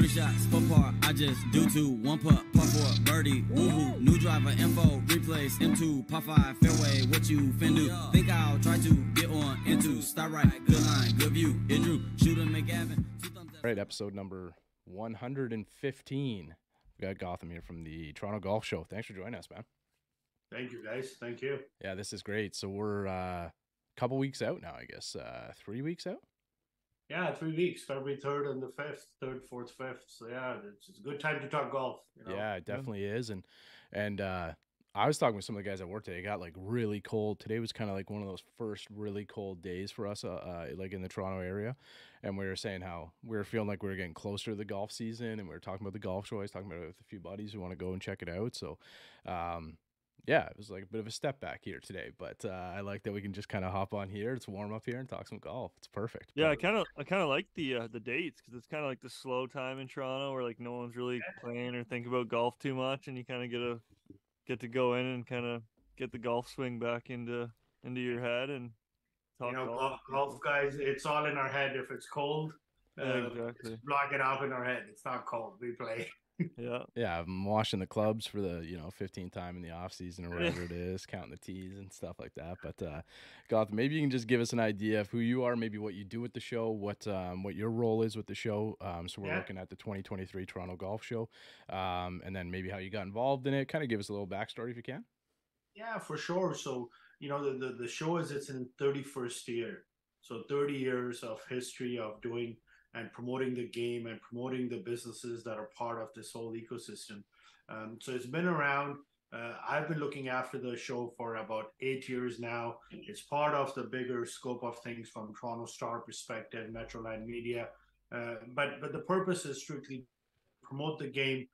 3 shots, 4 par, I just do 2. 1 putt, par 4, birdie, woohoo. New driver, info, replace, M2, par 5, fairway, what you fin do? Think I'll try to get on into. Start right, good line, good view, it drew. Shooter McGavin. All right, episode number 115. We got Gotham here from the Toronto Golf Show. Thanks for joining us, man. Thank you, guys. Thank you. Yeah, this is great. So we're a couple weeks out now, I guess. 3 weeks out? Yeah, 3 weeks, February 3rd and the 5th, 3rd, 4th, 5th. So yeah, it's a good time to talk golf. You know? Yeah, it definitely is. And I was talking with some of the guys at work today. It got like really cold. Today was kind of like one of those first really cold days for us, like in the Toronto area. And we were saying how we were feeling like we were getting closer to the golf season, and we were talking about the golf show. I was talking about it with a few buddies who want to go and check it out. So, yeah, it was like a bit of a step back here today, but I like that we can just kind of hop on here. It's warm up here and talk some golf. It's perfect. Yeah, I kind of like the dates because it's kind of like the slow time in Toronto where like no one's really playing or thinking about golf too much, and you kind of get to go in and kind of get the golf swing back into your head and talk golf guys. It's all in our head. If it's cold, exactly. Block it out in our head. It's not cold. We play. Yeah, I'm washing the clubs for the 15th time in the off season or whatever it is, counting the tees and stuff like that. But Gotham, maybe you can just give us an idea of who you are, maybe what you do with the show, what your role is with the show. So we're looking at the 2023 Toronto Golf Show, and then maybe how you got involved in it. Kind of give us a little backstory if you can. Yeah, for sure. So the show is its in 31st year, so 30 years of history of doing and promoting the game and promoting the businesses that are part of this whole ecosystem. So it's been around. I've been looking after the show for about 8 years now. It's part of the bigger scope of things from Toronto Star perspective, Metroland Media. But the purpose is strictly promote the game,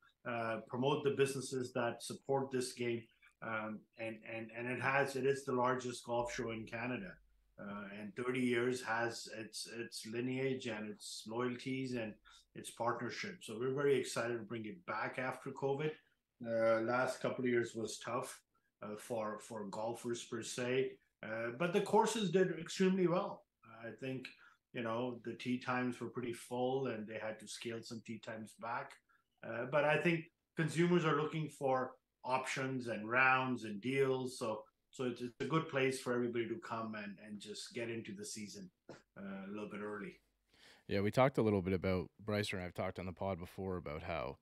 promote the businesses that support this game. And it is the largest golf show in Canada. And 30 years has its lineage and its loyalties and its partnership. So we're very excited to bring it back after COVID. Last couple of years was tough for golfers per se, but the courses did extremely well. I think the tee times were pretty full and they had to scale some tee times back. But I think consumers are looking for options and rounds and deals. So it's a good place for everybody to come and just get into the season a little bit early. Yeah, we talked a little bit about, Bryce and I have talked on the pod before about how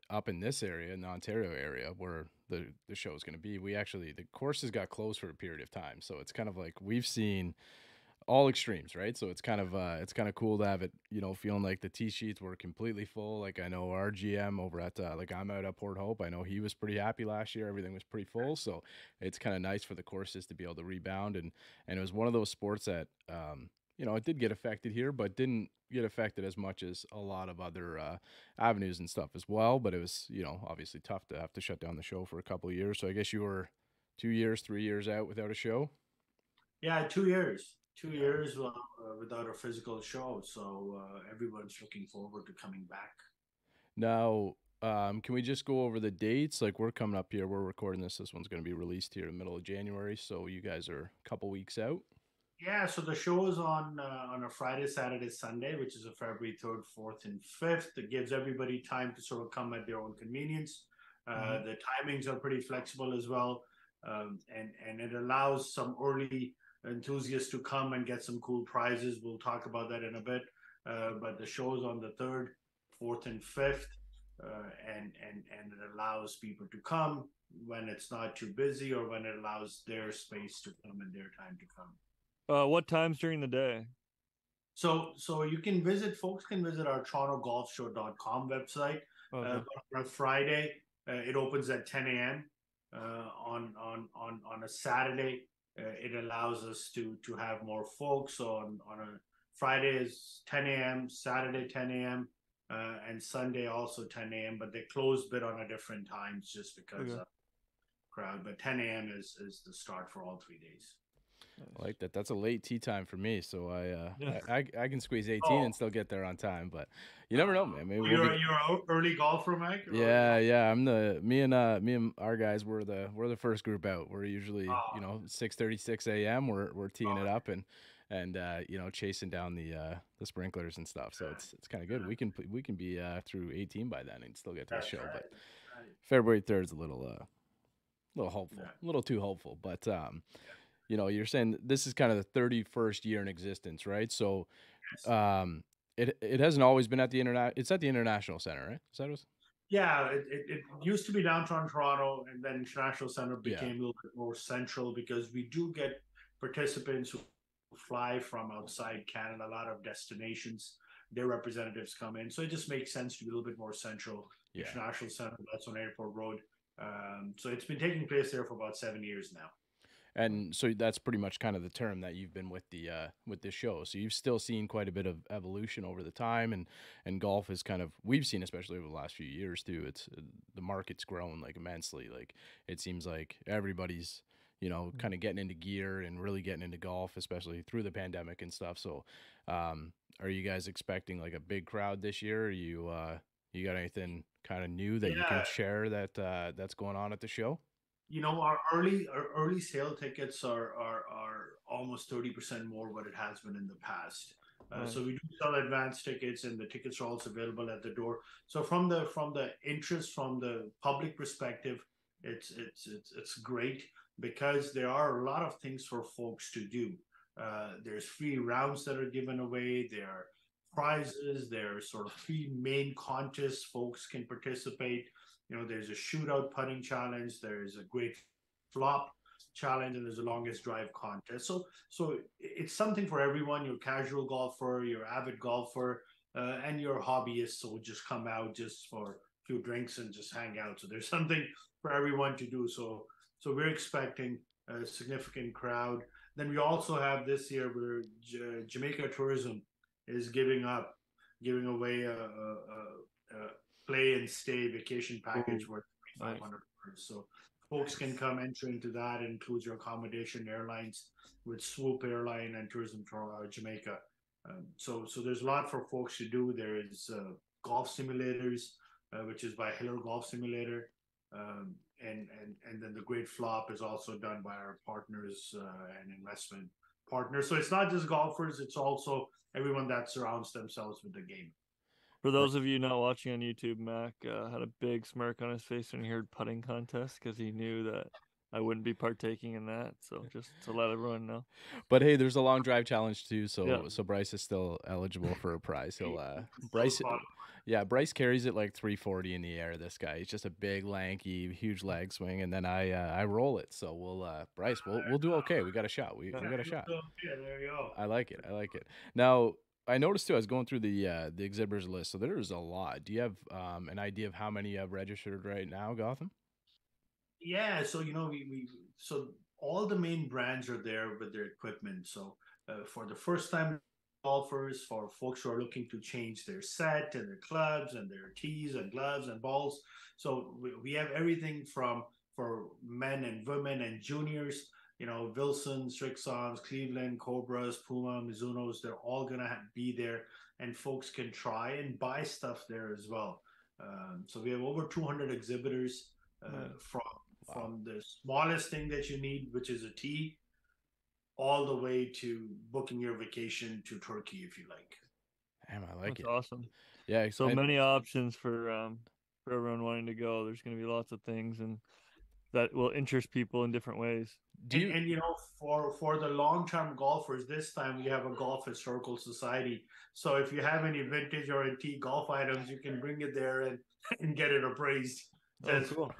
up in this area, in the Ontario area, where the show is going to be, the courses got closed for a period of time. So it's kind of like we've seen all extremes, right? So it's kind of cool to have it, feeling like the tee sheets were completely full. Like I know our GM over at I'm out at Port Hope. I know he was pretty happy last year. Everything was pretty full. So it's kind of nice for the courses to be able to rebound. And it was one of those sports that, it did get affected here, but didn't get affected as much as a lot of other avenues and stuff as well. But it was, obviously tough to have to shut down the show for a couple of years. So I guess you were 2 years, 3 years out without a show. Yeah, 2 years. 2 years without a physical show, so everyone's looking forward to coming back. Now, can we just go over the dates? Like we're coming up here, we're recording this. This one's going to be released here in the middle of January, so you guys are a couple weeks out. Yeah, so the show is on a Friday, Saturday, Sunday, which is a February 3rd, 4th, and 5th. It gives everybody time to sort of come at their own convenience. The timings are pretty flexible as well, and it allows some early enthusiasts to come and get some cool prizes. We'll talk about that in a bit. But the show is on the 3rd, 4th, and 5th, and it allows people to come when it's not too busy or when it allows their space to come and their time to come. What times during the day? So folks can visit our TorontoGolfShow.com website. Okay. On Friday, it opens at 10 a.m. On a Saturday, it allows us to have more folks. So on a Friday is 10 a.m., Saturday 10 a.m., and Sunday also 10 a.m. But they close a bit on a different times just because of crowd. But 10 a.m. is the start for all 3 days. I like that. That's a late tea time for me, so I can squeeze 18 and still get there on time. But you never know, man. Maybe you're an early golfer, Mike. Yeah. I'm me and our guys. We're the first group out. We're usually 6:36 a.m. We're teeing it up, and and chasing down the sprinklers and stuff. So it's kind of good. We can be through 18 by then and still get to the That's show. right. But Right. February 3rd is a little hopeful, Yeah. a little too hopeful. But you're saying this is kind of the 31st year in existence, right? So Yes. it hasn't always been at the It's at the International Center, right? Is that what? Yeah, it used to be downtown Toronto, and then International Center Yeah. became a little bit more central because we do get participants who fly from outside Canada, a lot of destinations. Their representatives come in, so it just makes sense to be a little bit more central. Yeah. International Center, that's on Airport Road. So it's been taking place there for about 7 years now. And so that's pretty much kind of the term that you've been with this show. So you've still seen quite a bit of evolution over the time, and golf is kind of, we've seen, especially over the last few years too. It's the market's grown like immensely. Like it seems like everybody's kind of getting into gear and really getting into golf, especially through the pandemic and stuff. So are you guys expecting like a big crowd this year? Are you got anything kind of new that you can Yeah, share that's going on at the show? our early sale tickets are almost 30% more what it has been in the past. Nice. So we do sell advance tickets, and the tickets are also available at the door. So from the interest from the public perspective, it's great because there are a lot of things for folks to do. There's free rounds that are given away. There are prizes. There are sort of three main contests folks can participate. There's a shootout putting challenge, there's a great flop challenge, and there's a longest drive contest. So it's something for everyone. Your casual golfer, your avid golfer, and your hobbyist. So just come out just for a few drinks and just hang out. So there's something for everyone to do. So we're expecting a significant crowd. Then we also have this year where Jamaica Tourism is giving away a play and stay vacation package worth $500. So folks can come enter into that. It includes your accommodation, airlines with Swoop Airline and Tourism Jamaica. So there's a lot for folks to do. There is golf simulators, which is by Hiller Golf Simulator, and then the Great Flop is also done by our partners and investment partners. So it's not just golfers; it's also everyone that surrounds themselves with the game. For those of you not watching on YouTube, Mac had a big smirk on his face when he heard putting contest because he knew that I wouldn't be partaking in that. So just to let everyone know. But hey, there's a long drive challenge too, so Yeah. so Bryce is still eligible for a prize. He'll So Bryce, fun. yeah, Bryce carries it like 340 in the air. This guy, he's just a big, lanky, huge leg swing, and then I roll it. So we'll Bryce, we'll do okay. We got a shot. We got a shot. Yeah, there you go. I like it. I like it. Now I noticed too. I was going through the exhibitors list, so there's a lot. Do you have an idea of how many you have registered right now, Gotham? Yeah, so so all the main brands are there with their equipment. So for the first time golfers, for folks who are looking to change their set and their clubs and their tees and gloves and balls. So we have everything from for men and women and juniors. Wilson, Strixons, Cleveland, Cobras, Puma, Mizuno's. They're all gonna be there, and folks can try and buy stuff there as well. So we have over 200 exhibitors from the smallest thing that you need, which is a tee, all the way to booking your vacation to Turkey if you like. Damn, I like That's it. awesome. Yeah, So many options for everyone wanting to go. There's going to be lots of things and that will interest people in different ways. And for the long-term golfers, this time we have a golf historical society. So if you have any vintage or antique golf items, you can bring it there and get it appraised. Oh, cool.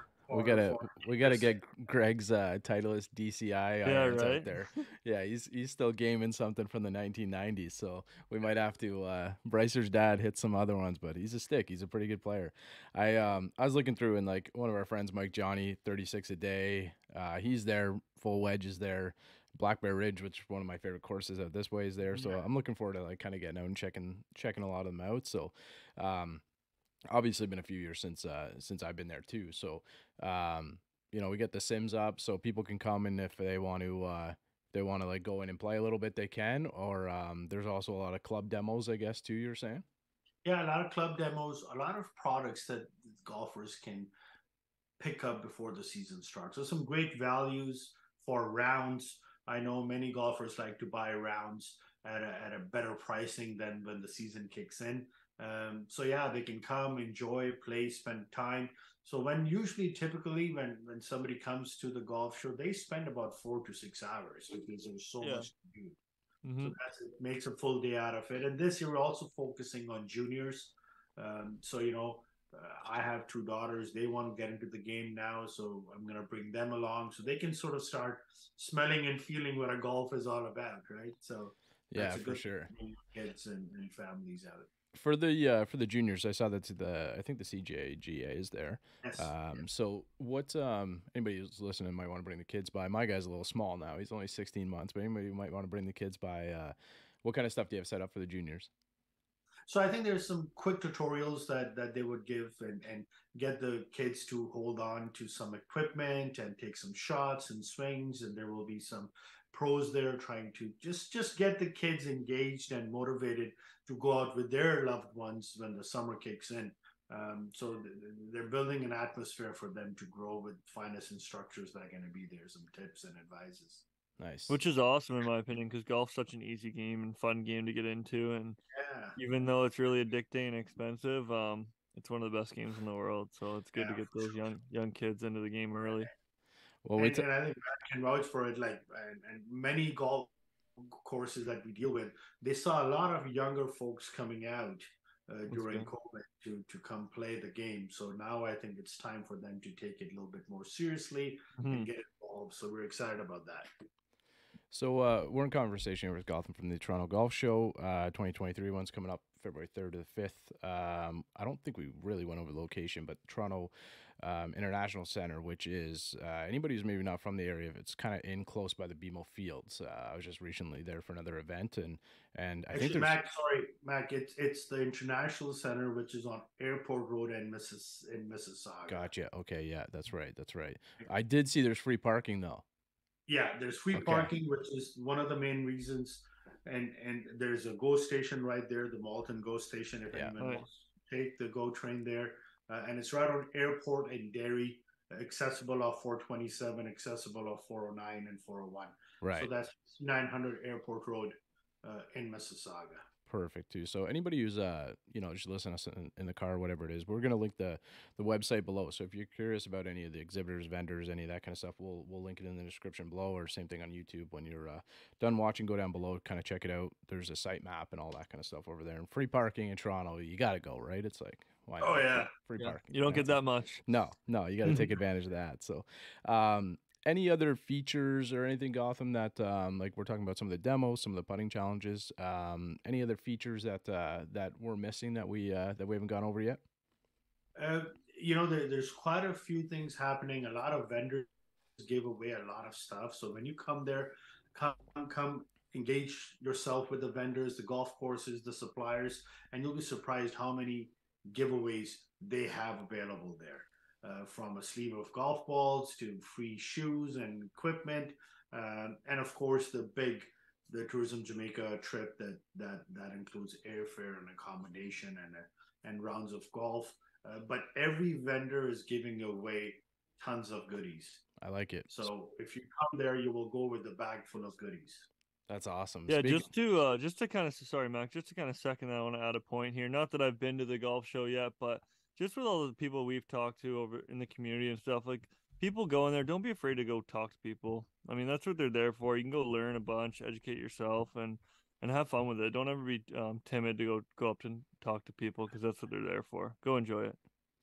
We gotta get Greg's Titleist DCI Yeah, irons right. out there. Yeah, he's still gaming something from the 1990s, so we might have to. Brycer's dad hit some other ones, but he's a stick. He's a pretty good player. I was looking through, and like one of our friends, Mike Johnny, 36 a day. He's there. Full wedge is there. Black Bear Ridge, which is one of my favorite courses out this way, is there. So I'm looking forward to like kind of getting out and checking a lot of them out. So. Obviously been a few years since I've been there too. So we get the sims up so people can come, and if they want to like go in and play a little bit, they can. Or there's also a lot of club demos, I guess, too, you're saying? Yeah, a lot of club demos, a lot of products that golfers can pick up before the season starts. So some great values for rounds. I know many golfers like to buy rounds. at a better pricing than when the season kicks in. So yeah, they can come, enjoy, play, spend time. So typically when somebody comes to the golf show, they spend about 4 to 6 hours because there's so Yeah. much to do. So Mm-hmm. it makes a full day out of it. And this year we're also focusing on juniors. So I have 2 daughters. They want to get into the game now, so I'm going to bring them along so they can sort of start smelling and feeling what a golf is all about, right? So Yeah, that's a for good thing sure. to bring kids and families out. For the juniors, I saw that I think the CJGA is there. Yes. So what anybody who's listening might want to bring the kids by. My guy's a little small now. He's only 16 months, but anybody who might want to bring the kids by, what kind of stuff do you have set up for the juniors? So I think there's some quick tutorials that they would give and get the kids to hold on to some equipment and take some shots and swings, and there will be some pros there trying to just get the kids engaged and motivated to go out with their loved ones when the summer kicks in. So they're building an atmosphere for them to grow with finest instructors that are going to be there, some tips and advices. Nice. Which is awesome in my opinion, because golf's such an easy game and fun game to get into, and Yeah, even though it's really addicting and expensive, it's one of the best games in the world. So it's good to yeah, get for those sure. young kids into the game early. Well, And I think Matt can vouch for it. Like, and many golf courses that we deal with, they saw a lot of younger folks coming out That's during good. COVID to come play the game. So now I think it's time for them to take it a little bit more seriously Mm-hmm. and get involved. So we're excited about that. So we're in conversation here with Gotham from the Toronto Golf Show. 2023 one's coming up February 3rd to the 5th. I don't think we really went over the location, but Toronto International Center, which is anybody who's maybe not from the area, it's kind of in close by the BMO Fields. I was just recently there for another event, and I think Actually, there's Mac, it's the International Center, which is on Airport Road in Mississauga. gotcha. Okay, yeah, that's right, that's right. I did see there's free parking though. Yeah, there's free Okay. parking, which is one of the main reasons. And there's a GO station right there, the Malton GO station. If Yeah. anyone Nice. wants to take the GO train there, and it's right on Airport and Derry, accessible off 427, accessible off 409 and 401. Right. So that's 900 Airport Road in Mississauga. Perfect too. So anybody who's just listening to us in the car, or whatever it is, we're gonna link the website below. So if you're curious about any of the exhibitors, vendors, any of that kind of stuff, we'll link it in the description below, or same thing on YouTube. When you're done watching, go down below, kind of check it out. There's a site map and all that kind of stuff over there. And free parking in Toronto, you gotta go, right? It's like, why not? Oh yeah. Free Yeah. parking. You don't get That's it. that much. No, you got to take advantage of that. So, any other features or anything, Gotham, that like we're talking about some of the demos, some of the putting challenges, any other features that we're missing that we haven't gone over yet? There's quite a few things happening. A lot of vendors give away a lot of stuff. So when you come there, come engage yourself with the vendors, the golf courses, the suppliers, and you'll be surprised how many giveaways they have available there. From a sleeve of golf balls to free shoes and equipment, and of course the Tourism Jamaica trip that includes airfare and accommodation and rounds of golf. But every vendor is giving away tons of goodies. I like it. So if you come there, you will go with a bag full of goodies. That's awesome. Yeah, just to kind of sorry, Mac, just to kind of second that, I want to add a point here. Not that I've been to the golf show yet, but just with all the people we've talked to over in the community and stuff, like people go in there, don't be afraid to go talk to people. I mean, that's what they're there for. You can go learn a bunch, educate yourself, and have fun with it. Don't ever be timid to go up and talk to people, because that's what they're there for. Go enjoy it.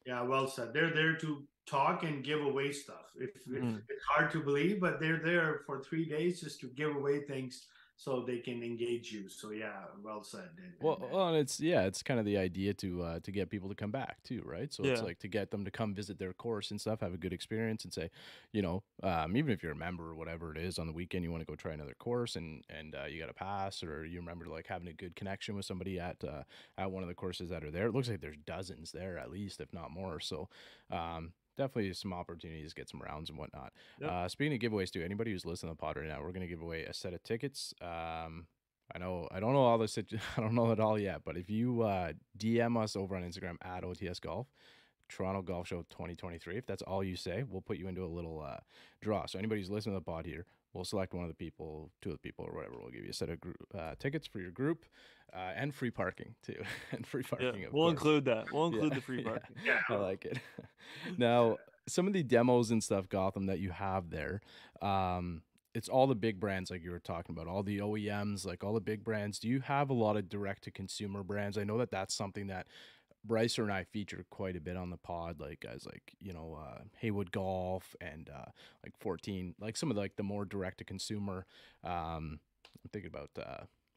Yeah, well said. They're there to talk and give away stuff. If it's hard to believe, but they're there for 3 days just to give away things so they can engage you. So yeah, well said. And it's kind of the idea to get people to come back too, right? So it's Yeah. like to get them to come visit their course and stuff, have a good experience, and say, even if you're a member or whatever it is, on the weekend you want to go try another course, and you got a pass, or you remember like having a good connection with somebody at one of the courses that are there. It looks like there's dozens there at least, if not more. So definitely some opportunities to get some rounds and whatnot. Yep. Speaking of giveaways too, anybody who's listening to the pod right now, we're going to give away a set of tickets. I don't know all this. I don't know it all yet, but if you DM us over on Instagram at OTS Golf, Toronto Golf Show 2023, if that's all you say, we'll put you into a little draw. So anybody who's listening to the pod here, we'll select one of the people, two of the people, or whatever. We'll give you a set of tickets for your group, and free parking too, and free parking, of we'll course. include that. We'll include Yeah, the free yeah, parking. I like it. Now, some of the demos and stuff, Gotham, that you have there, it's all the big brands like you were talking about, all the OEMs, like all the big brands. Do you have a lot of direct to consumer brands? I know that that's something that Brycer and I featured quite a bit on the pod, like guys like Haywood Golf and like 14, like some of the, like the more direct to consumer. I'm thinking about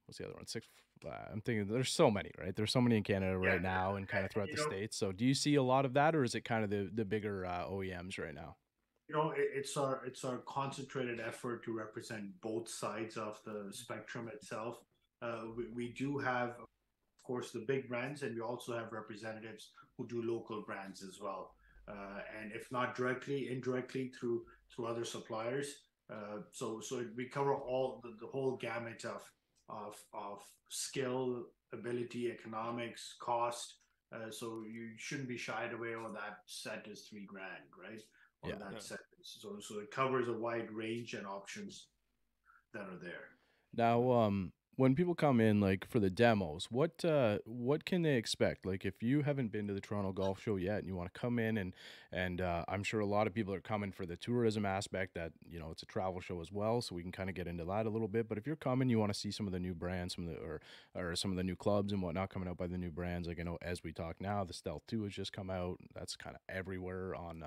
what's the other one? Six. I'm thinking there's so many, right? There's so many in Canada right now and kind of throughout the states. So do you see a lot of that, or is it kind of the bigger OEMs right now? It's our concentrated effort to represent both sides of the spectrum itself. We do have, of course, the big brands, and we also have representatives who do local brands as well. And if not directly, indirectly through other suppliers. So we cover all the whole gamut of skill, ability, economics, cost. So you shouldn't be shied away. Oh, that set is $3,000, right? Or Yeah. that set. So it covers a wide range and options that are there. Now, when people come in like for the demos, what can they expect? Like if you haven't been to the Toronto Golf Show yet and you want to come in and I'm sure a lot of people are coming for the tourism aspect, that it's a travel show as well, so we can kind of get into that a little bit. But if you're coming, you want to see some of the new brands, some of the or some of the new clubs and whatnot coming out by the new brands. Like I know as we talk now, the Stealth 2 has just come out. That's kind of everywhere on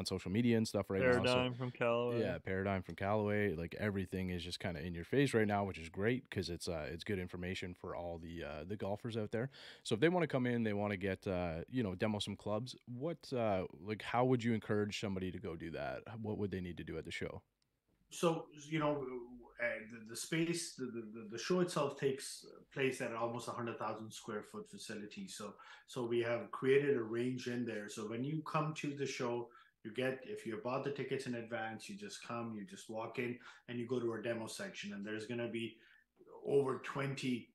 social media and stuff right now. Paradigm from Callaway. Yeah, Paradigm from Callaway. Like everything is just kind of in your face right now, which is great because it's good information for all the golfers out there. So if they want to come in, they want to get demo some clubs. What like how would you encourage somebody to go do that? What would they need to do at the show? So the space, the show itself takes place at almost 100,000 square foot facility. So we have created a range in there. So when you come to the show, if you bought the tickets in advance, you just come, you just walk in, and you go to our demo section, and there's going to be over 20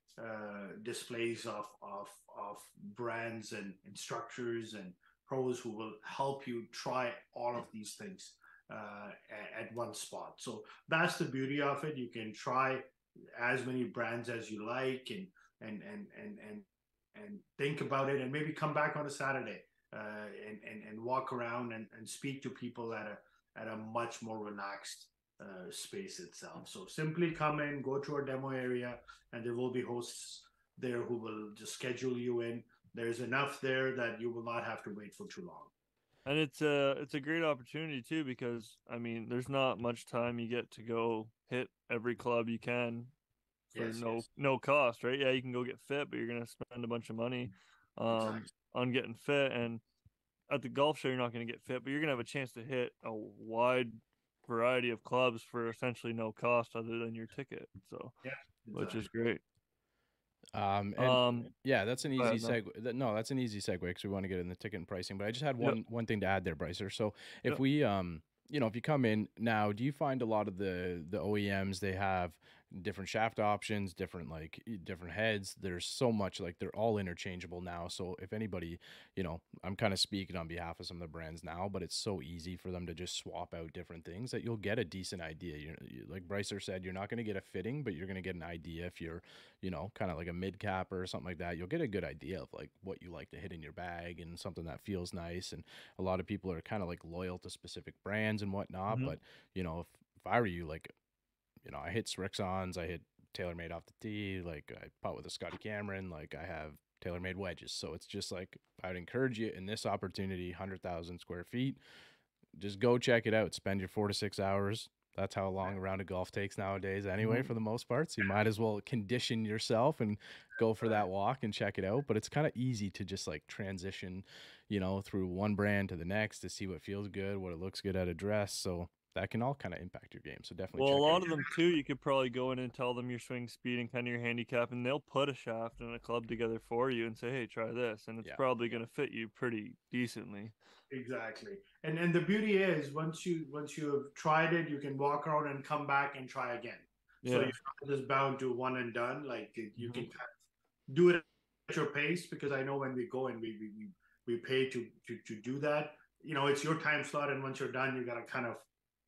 displays of brands and instructors and pros who will help you try all of these things at one spot. So that's the beauty of it. You can try as many brands as you like, and think about it, and maybe come back on a Saturday and walk around and speak to people at a much more relaxed space itself. So simply come in, go to our demo area, and there will be hosts there who will just schedule you in. There's enough there that you will not have to wait for too long. And it's a great opportunity too, because I mean, there's not much time. You get to go hit every club you can for no cost, right? Yeah, you can go get fit, but you're gonna spend a bunch of money on getting fit. And at the golf show, you're not gonna get fit, but you're gonna have a chance to hit a wide variety of clubs for essentially no cost other than your ticket. So which is great. Yeah, that's an easy segue. No, that's an easy segue because we want to get in the ticket and pricing. But I just had one thing to add there, Brycer. So if we if you come in now, do you find a lot of the OEMs, they have different shaft options, different heads? There's so much, like they're all interchangeable now. So if anybody, I'm kind of speaking on behalf of some of the brands now, but it's so easy for them to just swap out different things that you'll get a decent idea. Like Brycer said, you're not going to get a fitting, but you're going to get an idea. If you're, kind of like a mid capper or something like that, you'll get a good idea of like what you like to hit in your bag and something that feels nice. And a lot of people are kind of like loyal to specific brands and whatnot. But, if I were you, like, I hit Srixons, I hit TaylorMade off the tee, like I putt with a Scotty Cameron, like I have TaylorMade wedges. So it's just like, I'd encourage you in this opportunity, 100,000 square feet, just go check it out. Spend your 4 to 6 hours. That's how long a round of golf takes nowadays anyway, for the most part. So you might as well condition yourself and go for that walk and check it out. But it's kind of easy to just like transition, through one brand to the next to see what feels good, what it looks good at a dress. So that can all kind of impact your game. So definitely Well, check a lot of them too, you could probably go in and tell them your swing speed and kind of your handicap, and they'll put a shaft and a club together for you and say, hey, try this. And it's probably going to fit you pretty decently. Exactly. And the beauty is once you have tried it, you can walk around and come back and try again. So you're not just bound to one and done. Like you can kind of do it at your pace, because I know when we go and we pay to do that, it's your time slot, and once you're done, you got to kind of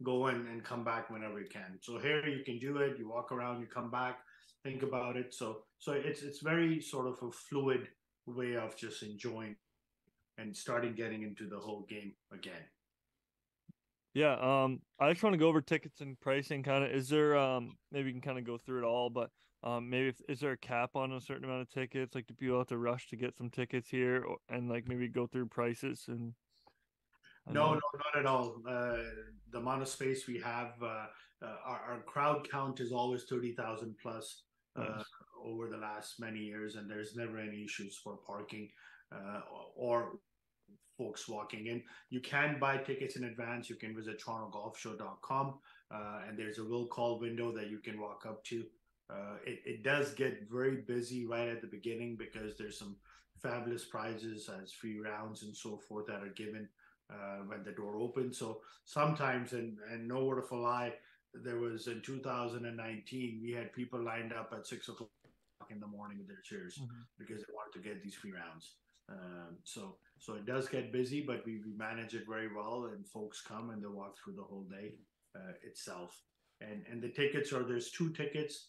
go in and come back whenever you can. So here you can do it. You walk around, you come back, think about it. So it's very sort of a fluid way of just enjoying and starting getting into the whole game again. Yeah, I just want to go over tickets and pricing kind of. Is there maybe you can kind of go through it all, but maybe is there a cap on a certain amount of tickets? Like, do people have to rush to get some tickets here, and like maybe go through prices and No, that? no, not at all. The amount of space we have, our crowd count is always 30,000 plus Nice. over the last many years, and there's never any issues for parking or folks walking in. You can buy tickets in advance. You can visit torontogolfshow.com, and there's a will call window that you can walk up to. It does get very busy right at the beginning because there's some fabulous prizes as free rounds and so forth that are given when the door opens. So sometimes, and no word of a lie, there was in 2019, we had people lined up at 6 o'clock in the morning with their chairs Mm-hmm. because they wanted to get these free rounds. So it does get busy, but we manage it very well, and folks come and they walk through the whole day itself. And the tickets are there's two tickets.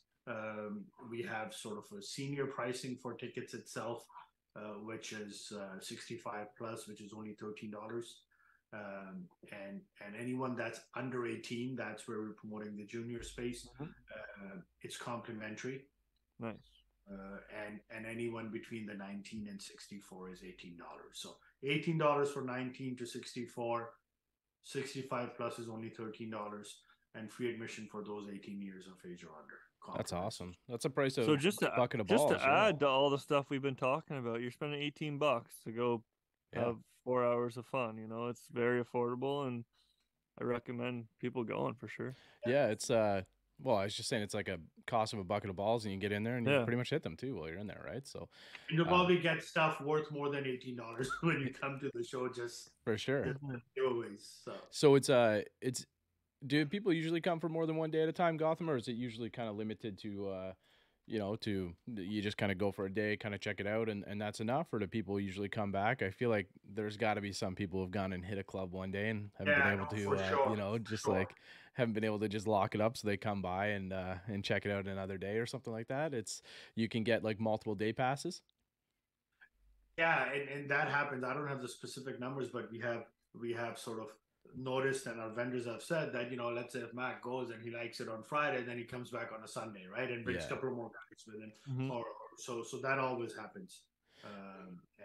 We have sort of a senior pricing for tickets itself, which is 65 plus, which is only $13. And anyone that's under 18, that's where we're promoting the junior space. Mm-hmm. It's complimentary. Nice. And anyone between the 19 and 64 is $18. So $18 for 19 to 64, 65 plus is only $13, and free admission for those 18 years of age or under. That's awesome. That's a price of So just to bucket of just balls. to add to all the stuff we've been talking about, you're spending $18 to go Yeah. have 4 hours of fun. You know, it's very affordable, and I recommend people going for sure. Yeah, it's well, I was just saying it's like a cost of a bucket of balls, and you get in there and you Yeah. pretty much hit them too while you're in there, right? So And you'll probably get stuff worth more than $18 when you come to the show, just for sure. giveaways. So it's do people usually come for more than one day at a time, Gotham, or is it usually kind of limited to to you just kind of go for a day, kind of check it out, and that's enough? Or do people usually come back? I feel like there's got to be some people who've gone and hit a club one day and haven't been able to, for sure, just sure. like haven't been able to just lock it up, so they come by and check it out another day or something like that. It's you can get like multiple day passes. Yeah, and that happens. I don't have the specific numbers, but we have sort of noticed, and our vendors have said that, let's say if Mac goes and he likes it on Friday, then he comes back on a Sunday, right, and brings a Yeah. couple more guys with him, Mhm. or so that always happens.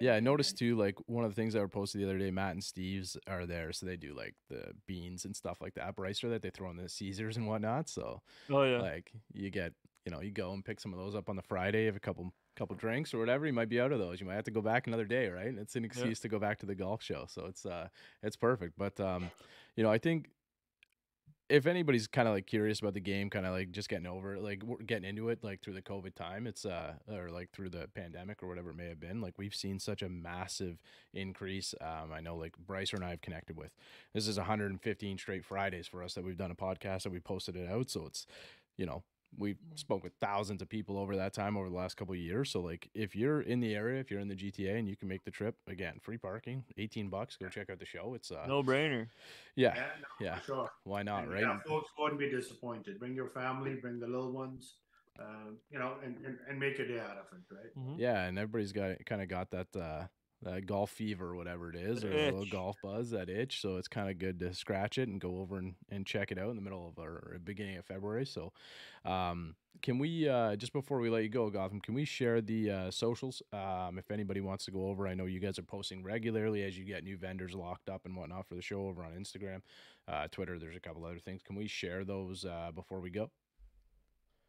Yeah, I noticed too, like one of the things that were posted the other day, Matt and Steve's are there. So they do like the beans and stuff like that, Brycer that they throw in the Caesars and whatnot. So Oh yeah. like you get, you go and pick some of those up on the Friday, have a couple drinks or whatever. You might be out of those. You might have to go back another day, right? It's an excuse to go back to the golf show. So it's perfect. But I think if anybody's kind of like curious about the game, kind of like just getting over it, like getting into it, like through the COVID time, it's or like through the pandemic or whatever it may have been, like we've seen such a massive increase. I know like Brycer and I have connected with. This is 115 straight Fridays for us that we've done a podcast that we posted it out. So it's, we spoke with thousands of people over that time over the last couple of years. So like if you're in the area, if you're in the GTA and you can make the trip, again, free parking, $18, go check out the show. It's No brainer. yeah, for sure. Why not, And, right? yeah, folks won't be disappointed. Bring your family, bring the little ones, and make a day out of it, right? Mhm. Yeah, and everybody's got that golf fever or whatever it is, That or a little itch. golf buzz, that itch. So it's kind of good to scratch it and go over and check it out in the middle of or beginning of February. So can we just before we let you go, Gotham, can we share the socials? If anybody wants to go over, I know you guys are posting regularly as you get new vendors locked up and whatnot for the show over on Instagram, Twitter. There's a couple other things. Can we share those before we go?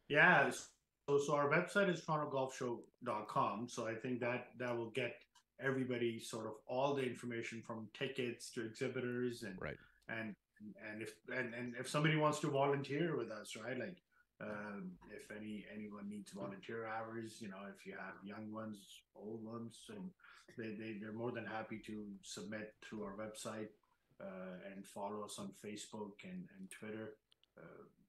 Yeah. So our website is torontogolfshow.com. So I think that will get everybody sort of all the information from tickets to exhibitors and Right. and if somebody wants to volunteer with us, right? Like if anyone needs volunteer hours, if you have young ones, old ones, and they're more than happy to submit through our website and follow us on Facebook and Twitter.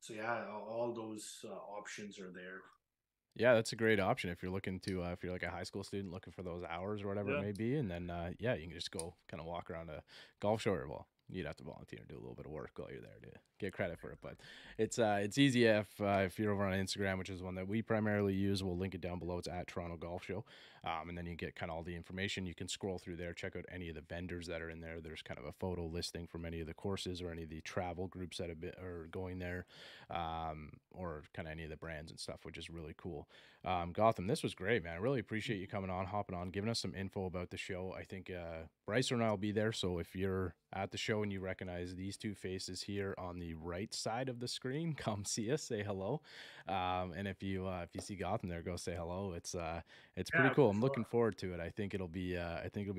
So yeah, all those options are there. Yeah, that's a great option if you're looking to if you're like a high school student looking for those hours or whatever it Yeah. may be, and then you can just go kind of walk around a golf show. Well, you'd have to volunteer and do a little bit of work while you're there to get credit for it. But it's easy if you're over on Instagram, which is one that we primarily use. We'll link it down below. It's at Toronto Golf Show, and then you get kind of all the information. You can scroll through there, check out any of the vendors that are in there. There's kind of a photo listing from any of the courses or any of the travel groups that are going there, or kind of any of the brands and stuff, which is really cool. Gotham, this was great, man. I really appreciate you coming on, hopping on, giving us some info about the show. I think Bryce and I will be there, so if you're at the show and you recognize these two faces here on the right side of the screen, come see us, say hello. And if you see Gotham there, go say hello. It's pretty cool. I'm looking forward to it. I think it'll be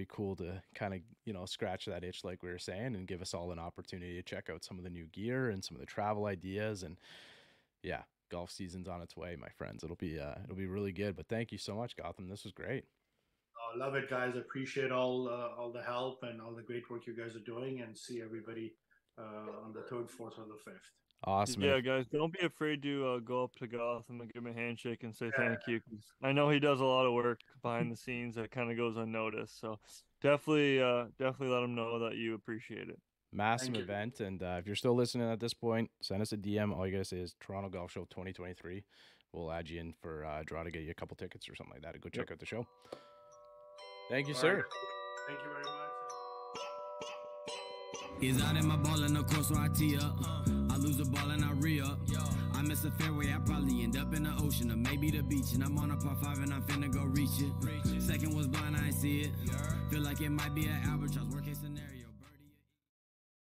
cool to kind of scratch that itch like we were saying, and give us all an opportunity to check out some of the new gear and some of the travel ideas. And yeah, golf season's on its way, my friends. It'll be really good. But thank you so much, Gotham. This was great. I love it, guys. I appreciate all the help and all the great work you guys are doing, and see everybody on the 3rd, 4th, or the 5th. Awesome. Yeah, guys, don't be afraid to go up to Gotham and give him a handshake and say thank you. 'Cause I know he does a lot of work behind the scenes that kind of goes unnoticed. So definitely let him know that you appreciate it. Massive event. And if you're still listening at this point, send us a DM. All you gotta say is Toronto Golf Show 2023. We'll add you in for a draw to get you a couple tickets or something like that to go check out the show. Thank you, sir. Thank you very much. Is out in my ball in the course where I tee up. I lose the ball and I re-up. I miss a fairway, I probably end up in the ocean or maybe the beach. And I'm on a par 5 and I'm finna go reach it. Second was blind, I ain't see it. Feel like it might be an albatross, worst case scenario.